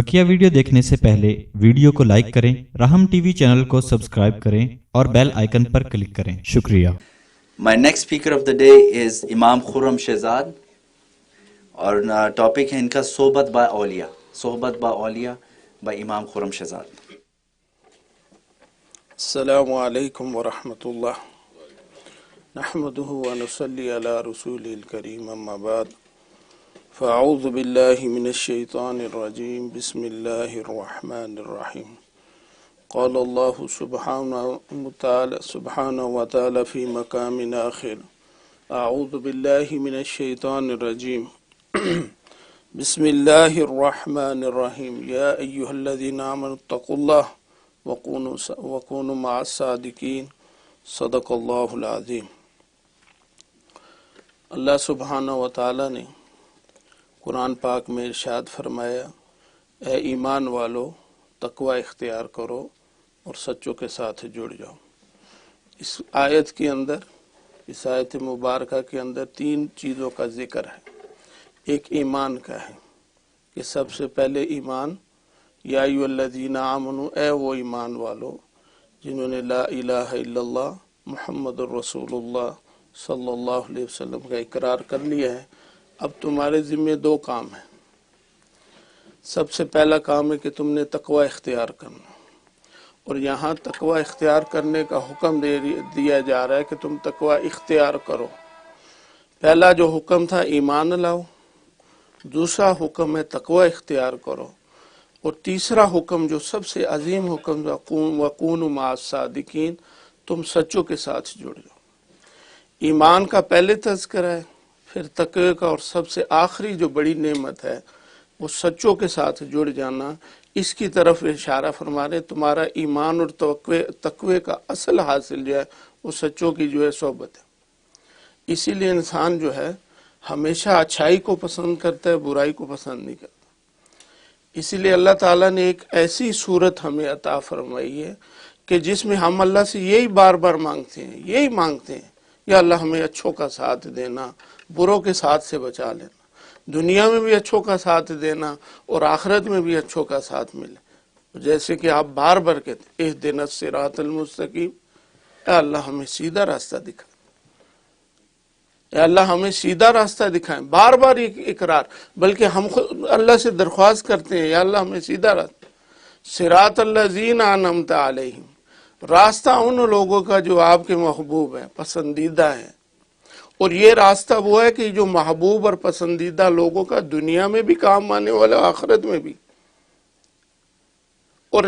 بقیہ ویڈیو دیکھنے سے پہلے ویڈیو کو لائک کریں، راہم ٹی وی چینل کو سبسکرائب کریں اور بیل آئیکن پر کلک کریں۔ شکریہ۔ My next speaker of the day is Imam Khurram Shehzad اور ٹاپک ہے ان کا صحبت با اولیاء، صحبت با اولیاء by امام خرم شہزاد۔ السلام علیکم ورحمۃ اللہ، نحمدہ ونصلی علی رسول الکریم، اما بعد فاعوذ باللہ من الشیطان الرجیم، بسم اللہ الرحمن الرحیم۔ قال اللہ سبحانہ وتعالی فی مقام آخر، اعوذ باللہ من الشیطان الرجیم، بسم اللہ الرحمن الرحیم، یا ایہا الذین آمنوا اتقوا اللہ وکونوا مع الصادقین، صدق اللہ العظیم۔ اللہ سبحانہ وتعالی نے قرآن پاک میں ارشاد فرمایا، اے ایمان والو تقوی اختیار کرو اور سچوں کے ساتھ جڑ جاؤ۔ اس آیت کے اندر، اس آیت مبارکہ کے اندر تین چیزوں کا ذکر ہے۔ ایک ایمان کا ہے کہ سب سے پہلے ایمان، یا ایھا الذین آمنوا، اے وہ ایمان والو جنہوں نے لا الہ الا اللہ محمد الرسول اللہ صلی اللہ علیہ وسلم کا اقرار کر لیا ہے۔ اب تمہارے ذمہ دو کام ہیں۔ سب سے پہلا کام ہے کہ تم نے تقوی اختیار کرنا، اور یہاں تقوی اختیار کرنے کا حکم دیا جا رہا ہے کہ تم تقوی اختیار کرو۔ پہلا جو حکم تھا ایمان لاؤ، دوسرا حکم ہے تقوی اختیار کرو، اور تیسرا حکم جو سب سے عظیم حکم تھا وَكُونُوا مَعَ الصَّادِقِينَ، تم سچوں کے ساتھ جڑ جاؤ۔ ایمان کا پہلے تذکرہ ہے، پھر تقوی کا، اور سب سے آخری جو بڑی نعمت ہے وہ سچوں کے ساتھ جڑ جانا۔ اس کی طرف اشارہ فرما رہے، تمہارا ایمان اور تقوی کا اصل حاصل جو ہے وہ سچوں کی جو ہے صحبت ہے۔ اسی لیے انسان جو ہے ہمیشہ اچھائی کو پسند کرتا ہے، برائی کو پسند نہیں کرتا۔ اسی لیے اللہ تعالیٰ نے ایک ایسی صورت ہمیں عطا فرمائی ہے کہ جس میں ہم اللہ سے یہی بار بار مانگتے ہیں، یا اللہ ہمیں اچھوں کا ساتھ دینا، بروں کے ساتھ سے بچا لینا، دنیا میں بھی اچھوں کا ساتھ دینا اور آخرت میں بھی اچھوں کا ساتھ ملے۔ جیسے کہ آپ بار بار کہتے ہیں اہدنا الصراط المستقیم، اے اللہ ہمیں سیدھا راستہ دکھا، اے اللہ ہمیں سیدھا راستہ دکھائیں، بار بار اقرار، بلکہ ہم خود اللہ سے درخواست کرتے ہیں، یا اللہ ہمیں سیدھا راستہ، صراط الذین انعمت علیہم، راستہ ان لوگوں کا جو آپ کے محبوب ہیں، پسندیدہ ہیں۔ اور یہ راستہ وہ ہے کہ جو محبوب اور پسندیدہ لوگوں کا دنیا میں بھی کام آنے والا، آخرت میں بھی۔ اور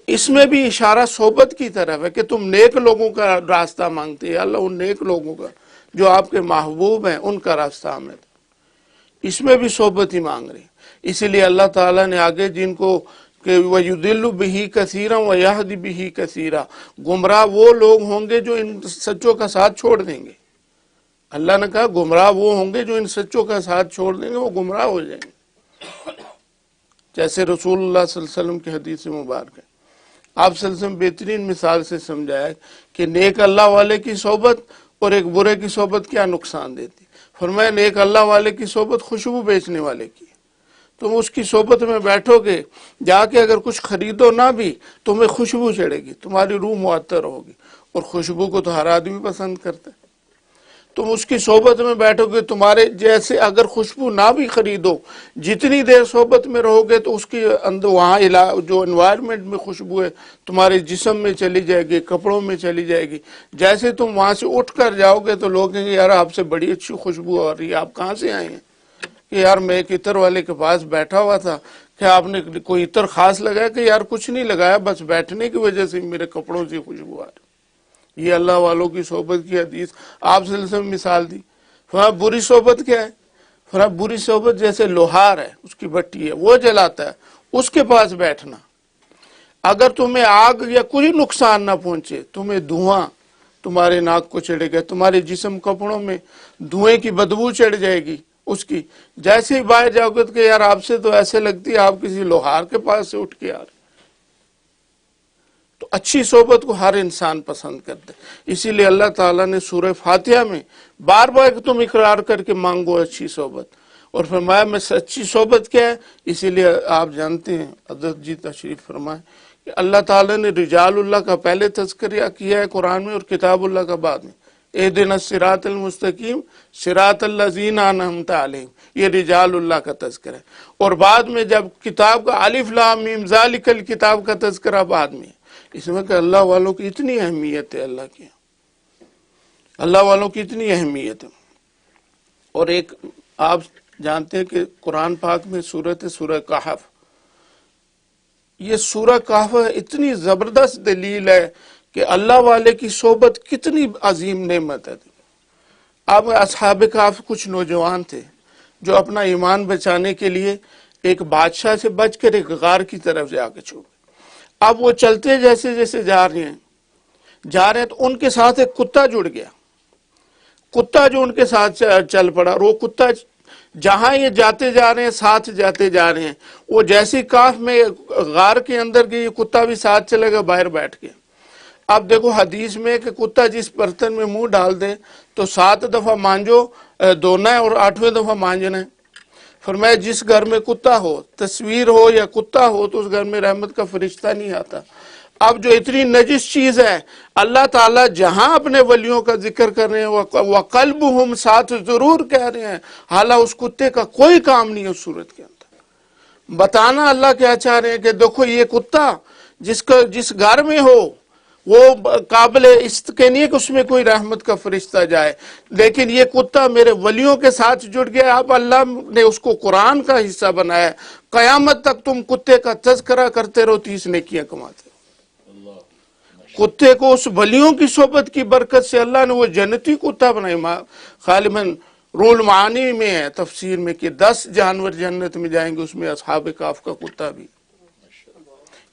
اس میں بھی اشارہ صحبت کی طرف ہے کہ تم نیک لوگوں کا راستہ مانگتے ہیں، اللہ ان نیک لوگوں کا جو آپ کے محبوب ہیں ان کا راستہ ہمیں دے۔ اس میں بھی صحبت ہی مانگ رہے ہیں۔ اسی لیے اللہ تعالیٰ نے آگے جن کو کہ وَيُضِلُّ بِهِ كَثِيرًا وَيَهْدِ بِهِ كَثِيرًا، گمراہ وہ لوگ ہوں گے جو ان سچوں کا ساتھ چھوڑ دیں گے۔ اللہ نے کہا گمراہ وہ ہوں گے جو ان سچوں کا ساتھ چھوڑ دیں گے، وہ گمراہ ہو جائیں گے۔ جیسے رسول اللہ صلی اللہ علیہ وسلم کی حدیث مبارک ہے، آپ صلی اللہ علیہ وسلم بہترین مثال سے سمجھایا کہ نیک اللہ والے کی صحبت اور ایک برے کی صحبت کیا نقصان دیتی۔ فرمایا نیک اللہ والے کی صحبت خوشبو بیچنے والے کی، تم اس کی صحبت میں بیٹھو گے، جا کے اگر کچھ خریدو نہ بھی تمہیں خوشبو چڑھے گی، تمہاری روح معطر ہوگی، اور خوشبو کو تو ہر آدمی پسند کرتا ہے۔ تم اس کی صحبت میں بیٹھو گے، تمہارے جیسے اگر خوشبو نہ بھی خریدو، جتنی دیر صحبت میں رہو گے تو اس کی اندر وہاں جو انوائرمنٹ میں خوشبو ہے تمہارے جسم میں چلی جائے گی، کپڑوں میں چلی جائے گی۔ جیسے تم وہاں سے اٹھ کر جاؤ گے تو لوگ کہیں گے یار آپ سے بڑی اچھی خوشبو آ رہی ہے، آپ کہاں سے آئے ہیں؟ کہ یار میں ایک عطر والے کے پاس بیٹھا ہوا تھا، کہ آپ نے کوئی عطر خاص لگایا؟ کہ یار کچھ نہیں لگایا، بس بیٹھنے کی وجہ سے میرے کپڑوں سے خوشبو آ رہی۔ یہ اللہ والوں کی صحبت کی حدیث آپ سے مثال دی۔ فرمایا بری صحبت کیا ہے؟ فرمایا بری صحبت جیسے لوہار ہے، اس کی بٹی ہے، وہ جلاتا ہے، اس کے پاس بیٹھنا، اگر تمہیں آگ یا کوئی نقصان نہ پہنچے، تمہیں دھواں تمہارے ناک کو چڑھے گا، تمہارے جسم کپڑوں میں دھوئیں کی بدبو چڑھ جائے گی اس کی، جیسے ہی باہر جاؤ گے تو کہ یار آپ سے تو ایسے لگتی ہے آپ کسی لوہار کے پاس سے اٹھ کے آ رہے۔ تو اچھی صحبت کو ہر انسان پسند کرتا ہے۔ اسی لیے اللہ تعالیٰ نے سورہ فاتحہ میں بار بار تم اقرار کر کے مانگو اچھی صحبت، اور فرمایا میں سچی صحبت کیا ہے، اسی لیے آپ جانتے ہیں حضرت جی تشریف فرمائے کہ اللہ تعالیٰ نے رجال اللہ کا پہلے تذکرہ کیا ہے قرآن میں اور کتاب اللہ کا بعد میں. اہدنا الصراط المستقیم صراط الذین انعمت علیہم، یہ رجال اللہ کا تذکرہ ہے. اور بعد میں جب کتاب کا الف لام میم ذالک الکتاب کا تذکرہ بعد میں، اس میں کہ اللہ والوں کی اتنی اہمیت ہے، اللہ کی اللہ والوں کی اتنی اہمیت ہے. اور ایک آپ جانتے ہیں کہ قرآن پاک میں سورہ کہف، یہ سورہ کہف اتنی زبردست دلیل ہے کہ اللہ والے کی صحبت کتنی عظیم نعمت ہے. اب اصحاب کہف کچھ نوجوان تھے جو اپنا ایمان بچانے کے لیے ایک بادشاہ سے بچ کر ایک غار کی طرف جا کے چھپ گئے. اب وہ چلتے جیسے جیسے جا رہے ہیں تو ان کے ساتھ ایک کتا جڑ گیا. کتا جو ان کے ساتھ چل پڑا، اور وہ کتا جہاں یہ جاتے جا رہے ہیں ساتھ جاتے جا رہے ہیں، وہ جیسی کاف میں غار کے اندر گئی کتا بھی ساتھ چلے گا، باہر بیٹھ گیا. اب دیکھو حدیث میں کہ کتا جس برتن میں منہ ڈال دے تو 7 دفعہ مانجو دھونا ہے اور 8ویں دفعہ مانجنا ہے. فرمایا جس گھر میں کتا ہو، تصویر ہو یا کتا ہو، تو اس گھر میں رحمت کا فرشتہ نہیں آتا. اب جو اتنی نجس چیز ہے، اللہ تعالیٰ جہاں اپنے ولیوں کا ذکر کر رہے ہیں وَقَلْبُهُمْ ساتھ ضرور کہہ رہے ہیں، حالانکہ اس کتے کا کوئی کام نہیں ہے اس صورت کے اندر. بتانا اللہ کیا چاہ رہے ہیں کہ دیکھو یہ کتا جس گھر میں ہو وہ قابل اس کے نہیں کہ اس میں کوئی رحمت کا فرشتہ جائے، لیکن یہ کتا میرے ولیوں کے ساتھ جڑ گیا. اب اللہ نے اس کو قرآن کا حصہ بنایا. قیامت تک تم کتے کا تذکرہ کرتے رہو، 30 نیکیاں کماتے. کتے کو اس ولیوں کی صحبت کی برکت سے اللہ نے وہ جنتی کتا بنایا. غالباً رول معانی میں ہے تفسیر میں کہ 10 جانور جنت میں جائیں گے، اس میں اصحاب کہف کا کتا بھی.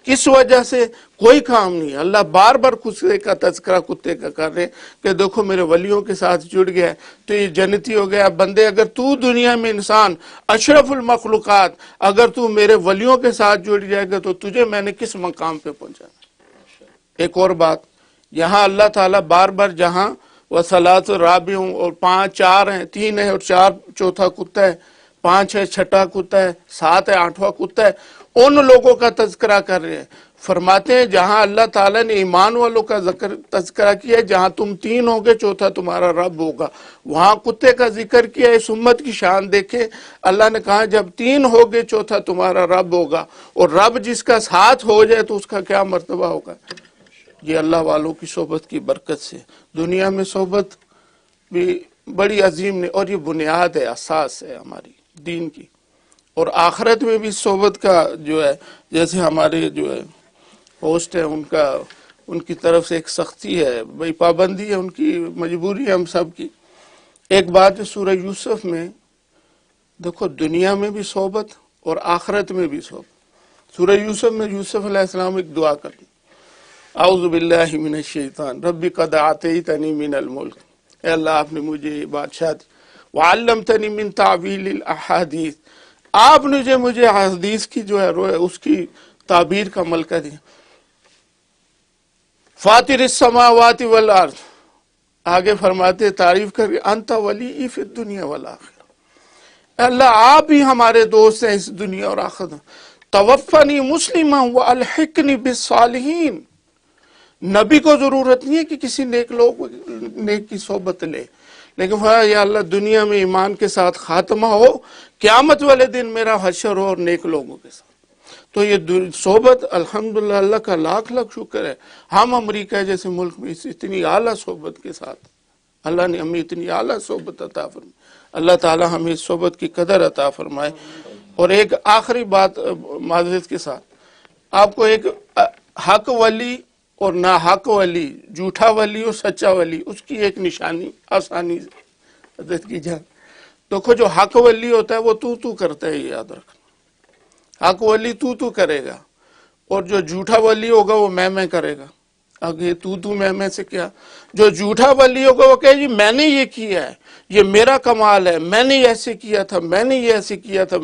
کس وجہ سے؟ کوئی کام نہیں. اللہ بار بار کتے کا تذکرہ کتے کا کر رہے کہ دیکھو میرے ولیوں کے ساتھ جڑ گیا تو یہ جنتی ہو گیا. بندے اگر تو دنیا میں انسان اشرف المخلوقات، اگر تو میرے ولیوں کے ساتھ جڑ جائے گا تو تجھے میں نے کس مقام پہ پہنچانا. ایک اور بات، یہاں اللہ تعالیٰ بار بار جہاں وَصَلَاتُ رَابِعُ اور 5 4 ہیں، 3 ہے اور 4 چوتھا کتا ہے، 5 ہے چھٹا کتا ہے، 7 ہے 8واں کتا ہے، ان لوگوں کا تذکرہ کر رہے ہیں. فرماتے ہیں جہاں اللہ تعالیٰ نے ایمان والوں کا تذکرہ کیا ہے، جہاں تم 3 ہوگے چوتھا تمہارا رب ہوگا، وہاں کتے کا ذکر کیا ہے. اس امت کی شان دیکھیں، اللہ نے کہا جب 3 ہوگے چوتھا تمہارا رب ہوگا، اور رب جس کا ساتھ ہو جائے تو اس کا کیا مرتبہ ہوگا. یہ اللہ والوں کی صحبت کی برکت سے دنیا میں صحبت بھی بڑی عظیم نے، اور یہ بنیاد ہے، اساس ہے ہماری دین کی. اور آخرت میں بھی صحبت کا جو ہے، جیسے ہمارے جو ہے ہوسٹ ہے ان کی طرف سے ایک سختی ہے، بھئی پابندی ہے، ان کی مجبوری ہے ہم سب کی. ایک بات ہے سورہ یوسف میں دیکھو، دنیا میں بھی صحبت اور آخرت میں بھی صحبت. سورہ یوسف میں یوسف علیہ السلام ایک دعا کرتے، اعوذ باللہ من الشیطان ربی قد آتیتنی من الملک، اے اللہ آپ نے مجھے بادشاہ دی، وعلمتنی من تعویل الاحادیث، آپ نے مجھے حدیث کی جو ہے اس کی تعبیر کا ملکہ دیا. فاطر السماوات والارض، آگے فرماتے تعریف کر کے انت ولی فی الدنیا والآخرہ، اے اللہ آپ ہی ہمارے دوست ہیں اس دنیا اور آخرت میں. توفنی مسلما والحقنی بالصالحین، نبی کو ضرورت نہیں ہے کہ کسی نیک کی صحبت لے، لیکن یا اللہ دنیا میں ایمان کے ساتھ خاتمہ ہو، قیامت والے دن میرا حشر ہو اور نیک لوگوں کے ساتھ. تو یہ صحبت الحمدللہ اللہ کا لاکھ لاکھ شکر ہے، ہم امریکہ جیسے ملک میں اتنی اعلیٰ صحبت کے ساتھ اللہ نے ہمیں اتنی اعلیٰ صحبت عطا فرمائی. اللہ تعالی ہمیں اس صحبت کی قدر عطا فرمائے. اور ایک آخری بات معذرت کے ساتھ، آپ کو ایک حق ولی اور نا حق ولی، جھوٹا ولی اور سچا ولی، اس کی ایک نشانی آسانی سے عزت کی جائے. دیکھو جو حق ولی ہوتا ہے وہ تو کرتا ہے، یہ یاد رکھنا. حق ولی تو کرے گا، اور جو جھوٹا ولی ہوگا وہ میں کرے گا. آگے تو میں سے کیا. جو جھوٹا ولی ہوگا وہ کہے جی میں نے یہ کیا ہے، یہ میرا کمال ہے، میں نے ایسے کیا تھا، میں نے یہ ایسے کیا تھا.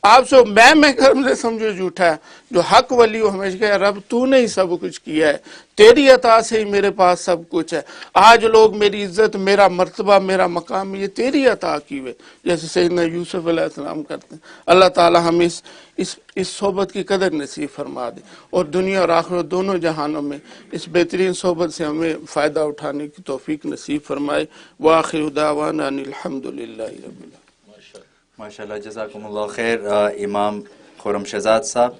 آپ سو میں کرم سے سمجھو جھوٹا ہے. جو حق ولی ہو ہمیشہ کہے رب تو نے ہی سب کچھ کیا ہے، تیری عطا سے ہی میرے پاس سب کچھ ہے. آج لوگ میری عزت، میرا مرتبہ، میرا مقام یہ تیری عطا کی ہوئے، جیسے سیدنا یوسف علیہ السلام کرتے ہیں. اللہ تعالی ہم اس صحبت کی قدر نصیب فرما دے، اور دنیا اور آخرت دونوں جہانوں میں اس بہترین صحبت سے ہمیں فائدہ اٹھانے کی توفیق نصیب فرمائے. وآخر دعوانا ان الحمدللہ رب العالمین. ماشاء اللہ، جزاکم اللہ خیر امام خرم شہزاد صاحب.